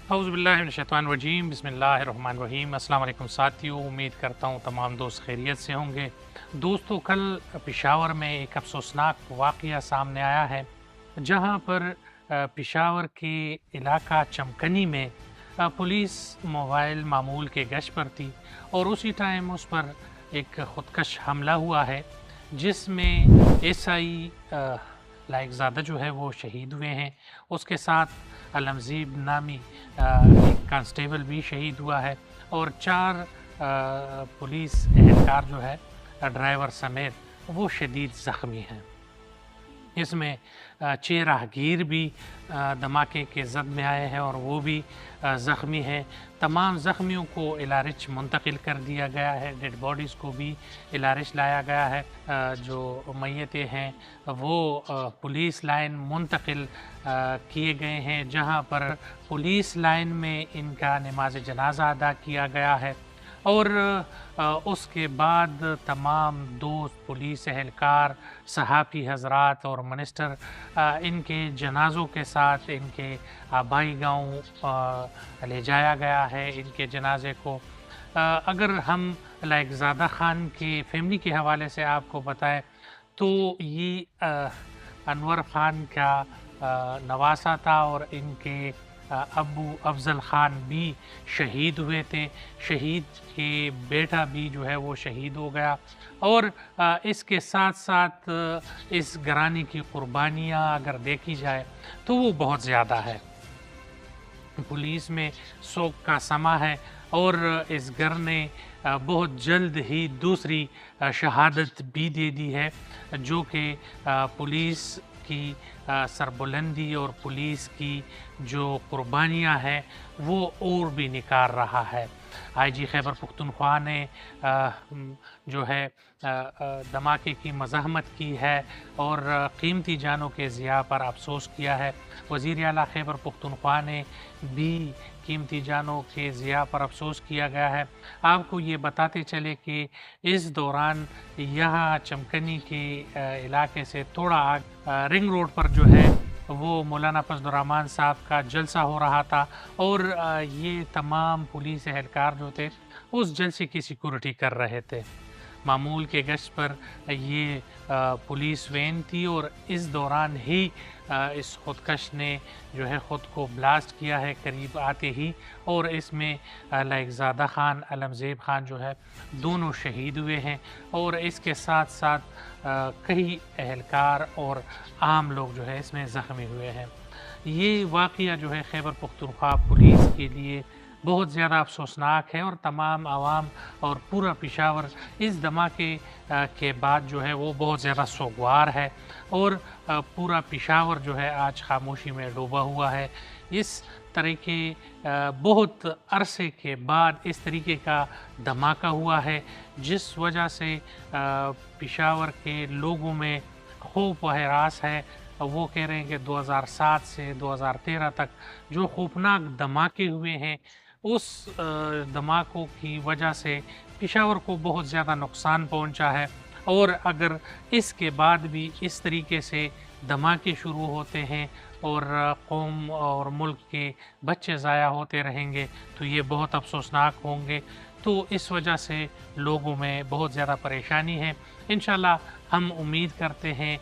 औज़ुबिल्लाहिमिनश्शैतानिर्रजीम बिस्मिल्लाहिर्रहमानिर्रहीम। अस्सलाम वालेकुम साथियों, उम्मीद करता हूँ तमाम दोस्त खैरियत से होंगे। दोस्तों, कल पेशावर में एक अफसोसनाक वाक़या सामने आया है, जहाँ पर पेशावर के इलाका चमकनी में पुलिस मोबाइल मामूल के गश्त पर थी और उसी टाइम उस पर एक ख़ुदकश हमला हुआ है, जिसमें एसआई लाइकज़ादा जो है वो शहीद हुए हैं। उसके साथ अलमज़ीब नामी एक कांस्टेबल भी शहीद हुआ है और 4 पुलिस एहलकार जो है ड्राइवर समेत वो शदीद ज़ख्मी हैं। इसमें 6 राहगीर भी धमाके के ज़द में आए हैं और वो भी ज़ख्मी हैं। तमाम ज़ख्मियों को इलारिच मुंतकिल कर दिया गया है, डेड बॉडीज़ को भी इलारिच लाया गया है। जो मैयतें हैं वो पुलिस लाइन मुंतकिल किए गए हैं, जहां पर पुलिस लाइन में इनका नमाज जनाजा अदा किया गया है और उसके बाद तमाम दोस्त पुलिस एहलकार, सहाफ़ी हज़रात और मिनिस्टर इनके जनाज़ों के साथ इनके आबाई गाँव ले जाया गया है। इनके जनाजे को अगर हम लाइकज़ादा ख़ान के फैमिली के हवाले से आपको बताएं तो ये अनवर ख़ान का नवासा था और इनके अब्बू अफ़ज़ल ख़ान भी शहीद हुए थे। शहीद के बेटा भी जो है वो शहीद हो गया और इसके साथ साथ इस घराने की कुर्बानियाँ अगर देखी जाए तो वो बहुत ज़्यादा है। पुलिस में शोक का समा है और इस घर ने बहुत जल्द ही दूसरी शहादत भी दे दी है, जो कि पुलिस की सरबुलंदी और पुलिस की जो कुर्बानियाँ हैं वो और भी निखार रहा है। आईजी खैबर पख्तूनख्वा ने जो है धमाके की मज़ाहमत की है और कीमती जानों के ज़िया पर अफसोस किया है। वज़ीर आला खैबर पख्तूनख्वा ने भी कीमती जानों के ज़िया पर अफसोस किया गया है। आपको ये बताते चले कि इस दौरान यहाँ चमकनी के इलाके से थोड़ा रिंग रोड पर जो है वो मौलाना फजलुर्रहमान साहब का जलसा हो रहा था और ये तमाम पुलिस एहलकार जो थे उस जलसे की सिक्योरिटी कर रहे थे। मामूल के गश्त पर ये पुलिस वैन थी और इस दौरान ही इस खुदकश ने जो है ख़ुद को ब्लास्ट किया है करीब आते ही और इसमें लाइकज़ादा ख़ान, अलमज़ेब ख़ान जो है दोनों शहीद हुए हैं और इसके साथ साथ कई एहलकार और आम लोग जो है इसमें ज़ख्मी हुए हैं। ये वाक़या जो है खैबर पख्तूनख्वा पुलिस के लिए बहुत ज़्यादा अफसोसनाक है और तमाम आवाम और पूरा पेशावर इस धमाके के बाद जो है वो बहुत ज़्यादा सोगवार है और पूरा पेशावर जो है आज खामोशी में डूबा हुआ है। इस तरीके बहुत अरसे के बाद इस तरीके का धमाका हुआ है, जिस वजह से पेशावर के लोगों में खौफ व हरास है। वो कह रहे हैं कि 2007 से 2013 तक जो खौफनाक धमाके हुए हैं उस धमाकों की वजह से पेशावर को बहुत ज़्यादा नुकसान पहुंचा है और अगर इसके बाद भी इस तरीके से धमाके शुरू होते हैं और कौम और मुल्क के बच्चे ज़ाया होते रहेंगे तो ये बहुत अफसोसनाक होंगे। तो इस वजह से लोगों में बहुत ज़्यादा परेशानी है। इंशाल्लाह हम उम्मीद करते हैं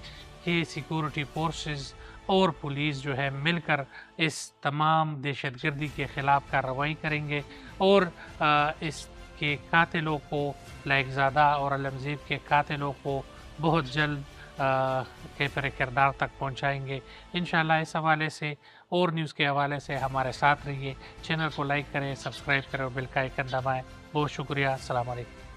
कि सिक्योरिटी फोर्सेस और पुलिस जो है मिलकर इस तमाम दहशतगर्दी के ख़िलाफ़ कार्रवाई करेंगे और इसके कातिलों को, लाइकज़ादा और अलमज़ीब के कातिलों को बहुत जल्द कैफ़र किरदार तक पहुंचाएंगे इंशाल्लाह। इस हवाले से और न्यूज़ के हवाले से हमारे साथ रहिए। चैनल को लाइक करें, सब्सक्राइब करें और बेल का आइकन दबाएँ। बहुत शुक्रिया। अस्सलाम वालेकुम।